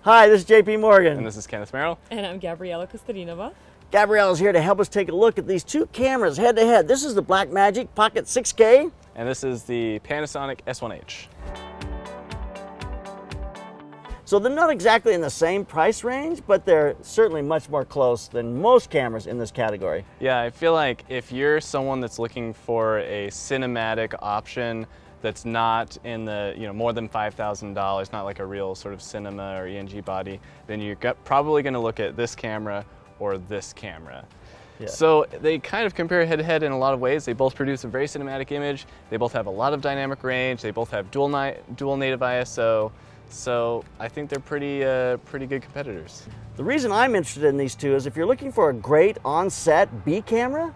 Hi, this is JP Morgan. And this is Kenneth Merrill. And I'm Gabriela Kostadinova. Gabrielle is here to help us take a look at these two cameras head to head. This is the Blackmagic Pocket 6K. And this is the Panasonic S1H. So they're not exactly in the same price range, but they're certainly much more close than most cameras in this category. Yeah, I feel like if you're someone that's looking for a cinematic option that's not in the, more than $5,000, not like a real sort of cinema or ENG body, then you're probably going to look at this camera or this camera. Yeah. So they kind of compare head to head in a lot of ways. They both produce a very cinematic image. They both have a lot of dynamic range. They both have dual native ISO. So I think they're pretty good competitors. The reason I'm interested in these two is if you're looking for a great on-set B camera,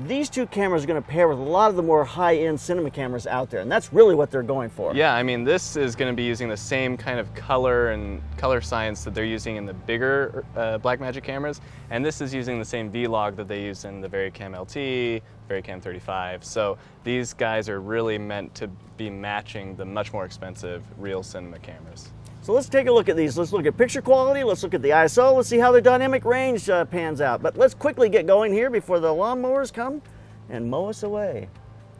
these two cameras are going to pair with a lot of the more high-end cinema cameras out there, and that's really what they're going for. Yeah, I mean, this is going to be using the same kind of color and color science that they're using in the bigger Blackmagic cameras, and this is using the same V-Log that they use in the VariCam LT, VariCam 35. So these guys are really meant to be matching the much more expensive real cinema cameras. So let's take a look at these. Let's look at picture quality, let's look at the ISO, let's see how their dynamic range pans out. But let's quickly get going here before the lawnmowers come and mow us away.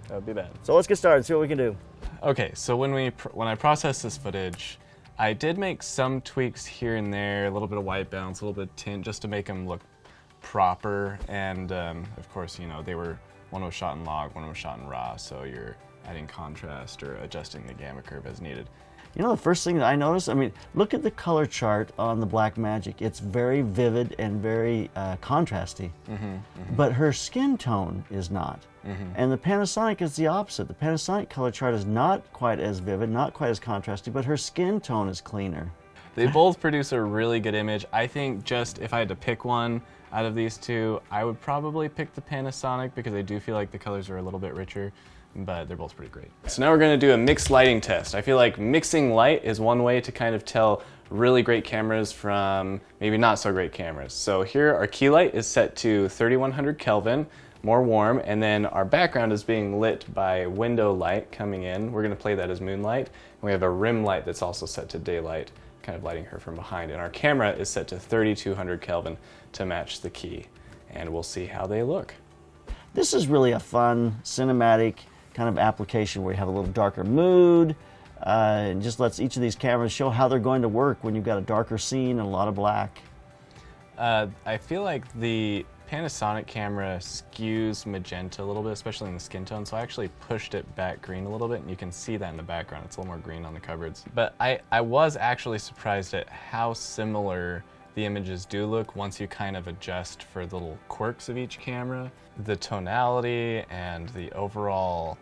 That would be bad. So let's get started, see what we can do. Okay, so when I processed this footage, I did make some tweaks here and there, a little bit of white balance, a little bit of tint, just to make them look proper. And of course, one was shot in log, one was shot in raw, so you're adding contrast or adjusting the gamma curve as needed. You know, the first thing that I noticed, look at the color chart on the Blackmagic. It's very vivid and very contrasty, but her skin tone is not. And the Panasonic is the opposite. The Panasonic color chart is not quite as vivid, not quite as contrasty, but her skin tone is cleaner. They both produce a really good image. I think just if I had to pick one out of these two, I would probably pick the Panasonic because I do feel like the colors are a little bit richer, but they're both pretty great. So now we're going to do a mixed lighting test. I feel like mixing light is one way to kind of tell really great cameras from maybe not so great cameras. So here our key light is set to 3100 Kelvin, more warm, and then our background is being lit by window light coming in. We're going to play that as moonlight. And we have a rim light that's also set to daylight, kind of lighting her from behind. And our camera is set to 3200 Kelvin to match the key. And we'll see how they look. This is really a fun, cinematic kind of application where you have a little darker mood, and just lets each of these cameras show how they're going to work when you've got a darker scene and a lot of black. I feel like the Panasonic camera skews magenta a little bit, especially in the skin tone, so I actually pushed it back green a little bit, and you can see that in the background. It's a little more green on the cupboards. But I was actually surprised at how similar the images do look once you kind of adjust for the little quirks of each camera. The tonality and the overall,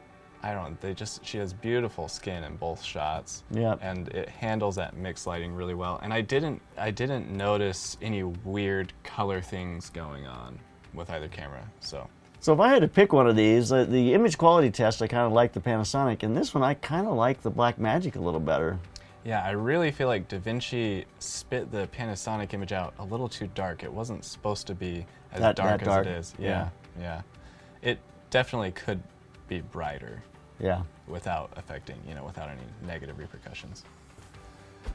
she has beautiful skin in both shots. Yep. And it handles that mixed lighting really well. And I didn't notice any weird color things going on with either camera, so. So if I had to pick one of these, the image quality test, I kind of like the Panasonic, and this one I kind of like the Blackmagic a little better. Yeah, I really feel like DaVinci spit the Panasonic image out a little too dark. It wasn't supposed to be as dark as it is. Yeah. It definitely could be brighter. Yeah. Without affecting, without any negative repercussions.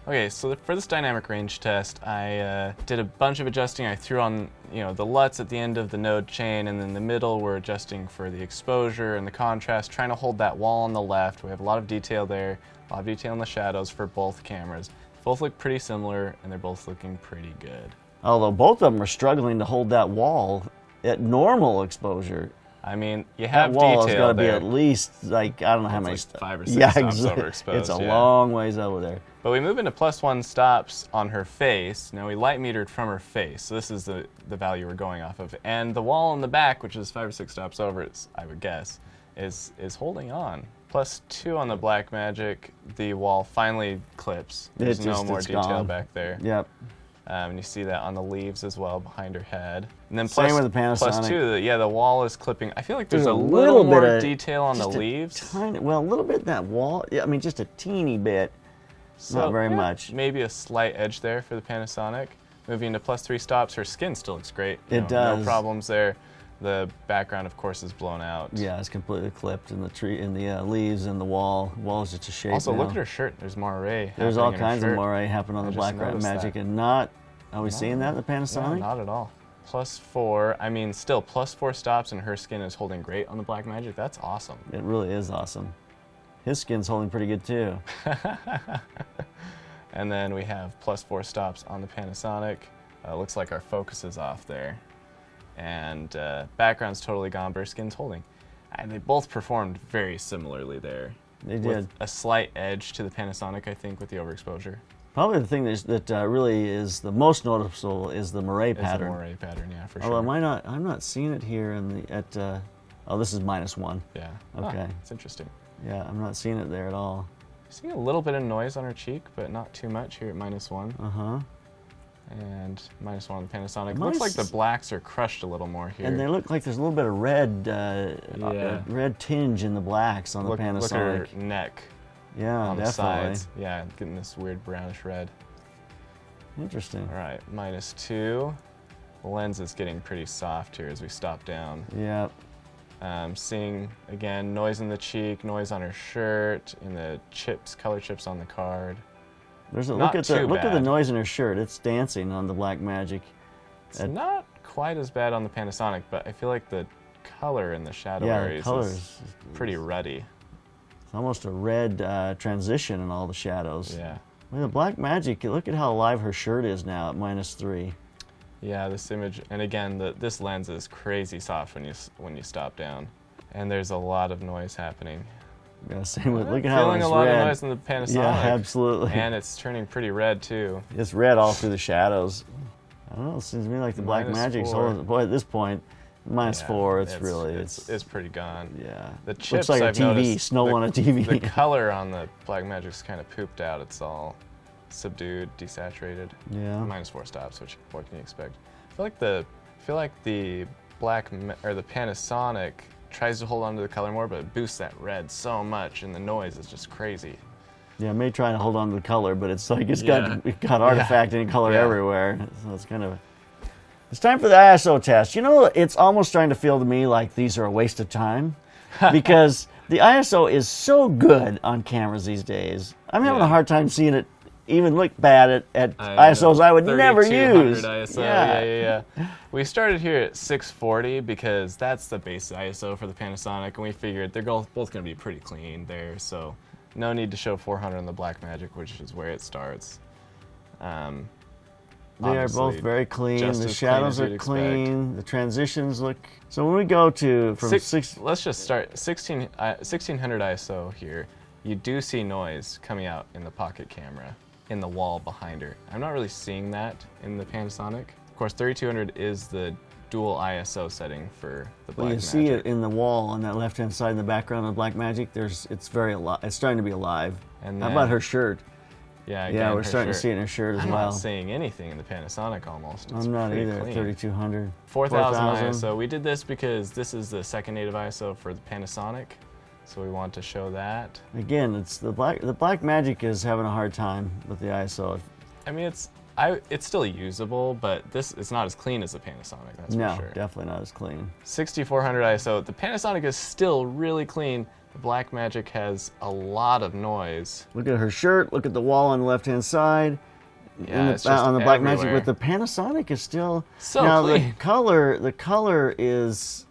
Okay, so for this dynamic range test, I did a bunch of adjusting. I threw on, the LUTs at the end of the node chain, and in the middle we're adjusting for the exposure and the contrast, trying to hold that wall on the left. We have a lot of detail there, a lot of detail in the shadows for both cameras. Both look pretty similar, and they're both looking pretty good. Although both of them are struggling to hold that wall at normal exposure. I mean, you have that wall detail has got to be there. at least, I don't know how many. 5 or 6 stops overexposed. It's a long ways over there. But we move into +1 stops on her face. Now we light metered from her face, so this is the value we're going off of. And the wall in the back, which is 5 or 6 stops over, I would guess, is holding on. +2 on the Blackmagic, the wall finally clips. There's no more detail gone. back there. Yep. And you see that on the leaves as well behind her head. And then Same with the Panasonic. +2, the wall is clipping. I feel like there's a little more detail on the leaves. A little bit in that wall. Yeah, just a teeny bit. So, not very much. Maybe a slight edge there for the Panasonic. Moving to +3 stops, her skin still looks great. It does. No problems there. The background, of course, is blown out. Yeah, it's completely clipped in the tree, in the leaves, and the wall. The wall is just a shape. Also, now. look at her shirt. There's moiré. There's all happening in her kinds of shirt. moiré happening on the just Blackmagic, noticed that. and not. Are we seeing that in the Panasonic? No, not at all. +4. I mean, still +4 stops, and her skin is holding great on the Blackmagic. That's awesome. It really is awesome. His skin's holding pretty good too. And then we have +4 stops on the Panasonic. Looks like our focus is off there. And background's totally gone, but her skin's holding. And they both performed very similarly there. They did. With a slight edge to the Panasonic, I think, with the overexposure. Probably the thing that really is the most noticeable is the moiré It's pattern. a moiré pattern, yeah, for Although sure. I'm not seeing it here in the oh, this is -1. Yeah. Okay. It's interesting. Yeah, I'm not seeing it there at all. Seeing a little bit of noise on her cheek, but not too much here at -1. Uh-huh. And -1 on the Panasonic. Mine's- Looks like the blacks are crushed a little more here. And they look like there's a little bit of red, Yeah. red tinge in the blacks on look the at Panasonic. her neck Yeah, on the definitely. sides. Yeah, getting this weird brownish red. Interesting. All right, -2. The lens is getting pretty soft here as we stop down. Yeah. Seeing, again, noise in the cheek, noise on her shirt, and the chips, color chips on the card. There's a Not look at the too look at the bad. noise in her shirt. It's dancing on the Blackmagic. It's not quite as bad on the Panasonic, but I feel like the color in the shadow Yeah, the areas color is is pretty ruddy. It's almost a red transition in all the shadows. Yeah. Well, the Blackmagic, look at how alive her shirt is now at -3. Yeah, this image, and again, this lens is crazy soft when you stop down, and there's a lot of noise happening. Gotta say, look at how Feeling it's a lot red. of noise in the Panasonic. Yeah, absolutely. And it's turning pretty red too. It's red all through the shadows. I don't know. It seems to me like the -4. Blackmagic's holding. Boy, at this point, -4. Yeah, it's pretty gone. yeah. The chips, Looks like a I've TV. noticed, Snow on a TV. The color on the Blackmagic's kind of pooped out. It's all subdued, desaturated. Yeah. -4 stops, which what can you expect? I feel like the the Panasonic tries to hold on to the color more, but it boosts that red so much, and the noise is just crazy. Yeah, it may try to hold on to the color, but it's like it's Yeah. got artifact and color Yeah. everywhere. So it's kind of. It's time for the ISO test. You know, it's almost starting to feel to me like these are a waste of time, because the ISO is so good on cameras these days. I'm having a Yeah. hard time seeing it even look bad at I ISOs know. I would never 3200 use. ISO. Yeah. We started here at 640 because that's the base ISO for the Panasonic, and we figured they're both going to be pretty clean there, so no need to show 400 on the Blackmagic, which is where it starts. They are Obviously, both very clean. just The as clean shadows as are you'd clean. The transitions look. So when we go to from six, Let's just start 1600 ISO here. You do see noise coming out in the pocket camera, in the wall behind her. I'm not really seeing that in the Panasonic. Of course, 3200 is the dual ISO setting for the Blackmagic. well, you see it in the wall on that left-hand side in the background of Blackmagic. It's very alive. It's starting to be alive. And How then- about her shirt? Yeah, Yeah, again, we're her starting to shirt. see it in her shirt as I'm well. not seeing anything in the Panasonic almost. It's I'm not pretty either. clean. 3200. 4000 ISO. We did this because this is the second native ISO for the Panasonic, so we want to show that. Again, it's the Blackmagic is having a hard time with the ISO. I mean, it's still usable, but it's not as clean as the Panasonic. That's No, for sure. definitely not as clean. 6400 ISO. The Panasonic is still really clean. The Blackmagic has a lot of noise. Look at her shirt. Look at the wall on the left-hand side. Yeah, it's just on the Blackmagic, everywhere. but the Panasonic is still So now clean. The color is,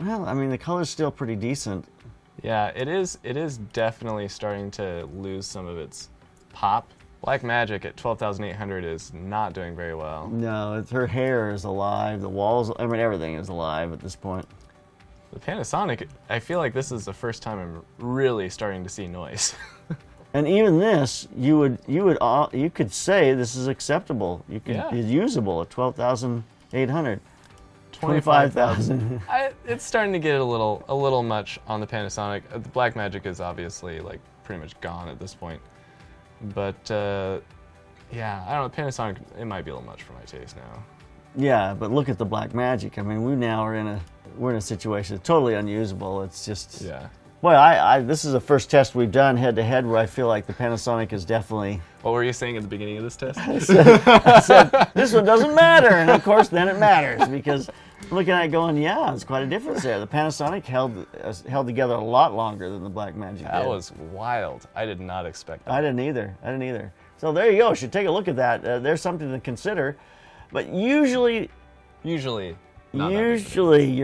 well, I mean the color's still pretty decent. Yeah, it is definitely starting to lose some of its pop. Blackmagic at 12,800 is not doing very well. No, her hair is alive. The walls, I mean everything is alive at this point. The Panasonic, I feel like this is the first time I'm really starting to see noise. And even this, you could say this is acceptable. You could Yeah. it's usable at 12,800. 25,000. It's starting to get a little much on the Panasonic. The Blackmagic is obviously like pretty much gone at this point. But yeah, I don't know. Panasonic, it might be a little much for my taste now. Yeah, but look at the Blackmagic. I mean, we're in a situation that's totally unusable. It's just Yeah. Well, this is the first test we've done head-to-head where I feel like the Panasonic is definitely. What were you saying at the beginning of this test? I said, this one doesn't matter, and of course then it matters because I'm looking at it going, yeah, there's quite a difference there. The Panasonic held together a lot longer than the Blackmagic did. That was wild. I did not expect that. I didn't either. So there you go. Should take a look at that. There's something to consider. But usually you're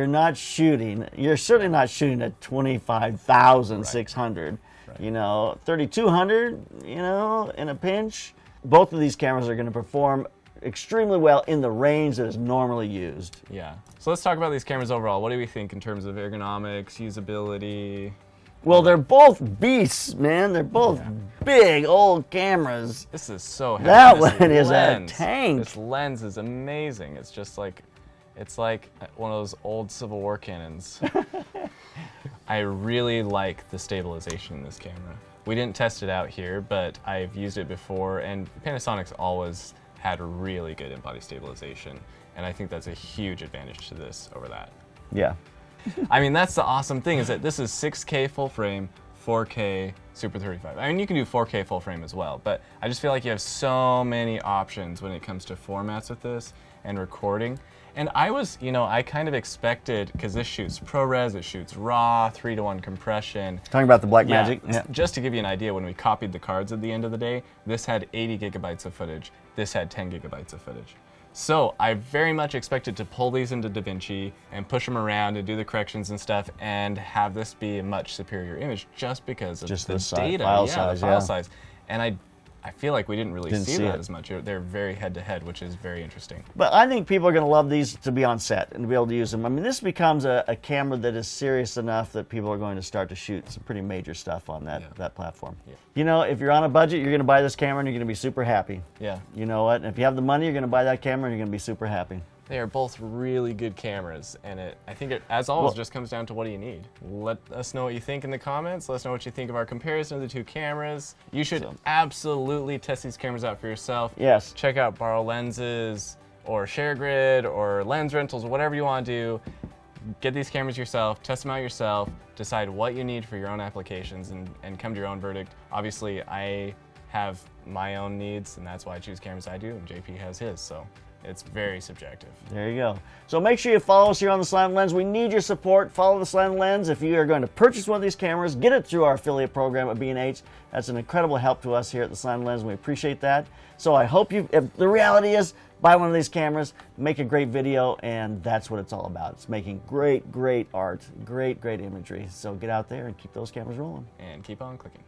not shooting. You're certainly not shooting at 25,600. Right. You know, 3,200. You know, in a pinch. Both of these cameras are going to perform extremely well in the range that is normally used. Yeah. So let's talk about these cameras overall. What do we think in terms of ergonomics, usability? Well, they're both beasts, man. They're both big old cameras. This is so heavy. That one is a tank. This lens is amazing. It's just like, it's like one of those old Civil War cannons. I really like the stabilization in this camera. We didn't test it out here, but I've used it before, and Panasonic's always had really good in-body stabilization, and I think that's a huge advantage to this over that. Yeah. I mean, that's the awesome thing, is that this is 6K full frame, 4K Super 35. I mean, you can do 4K full frame as well, but I just feel like you have so many options when it comes to formats with this and recording. And I was, you know, I kind of expected, because this shoots ProRes, it shoots RAW, 3:1 compression. Talking about the Blackmagic? Yeah. Just to give you an idea, when we copied the cards at the end of the day, this had 80 gigabytes of footage. This had 10 gigabytes of footage. So I very much expected to pull these into DaVinci and push them around and do the corrections and stuff and have this be a much superior image just because of the data, file size. And I feel like we didn't really see that as much. They're very head-to-head, which is very interesting. But I think people are going to love these to be on set and to be able to use them. I mean, this becomes a camera that is serious enough that people are going to start to shoot some pretty major stuff on that platform. Yeah. You know, if you're on a budget, you're going to buy this camera and you're going to be super happy. Yeah. You know what? And if you have the money, you're going to buy that camera and you're going to be super happy. They are both really good cameras, and I think it, as always, just comes down to what do you need. Let us know what you think in the comments. Let us know what you think of our comparison of the two cameras. You should absolutely test these cameras out for yourself. Yes. Check out Borrow Lenses, or ShareGrid, or Lens Rentals, or whatever you want to do. Get these cameras yourself, test them out yourself, decide what you need for your own applications, and come to your own verdict. Obviously, I have my own needs, and that's why I choose cameras I do, and JP has his, so it's very subjective. There you go. So make sure you follow us here on the Slanted Lens. We need your support. Follow the Slanted Lens. If you are going to purchase one of these cameras, get it through our affiliate program at B&H. That's an incredible help to us here at the Slanted Lens, and we appreciate that. So I hope if the reality is, buy one of these cameras, make a great video, and that's what it's all about. It's making great art, great imagery. So get out there and keep those cameras rolling. And keep on clicking.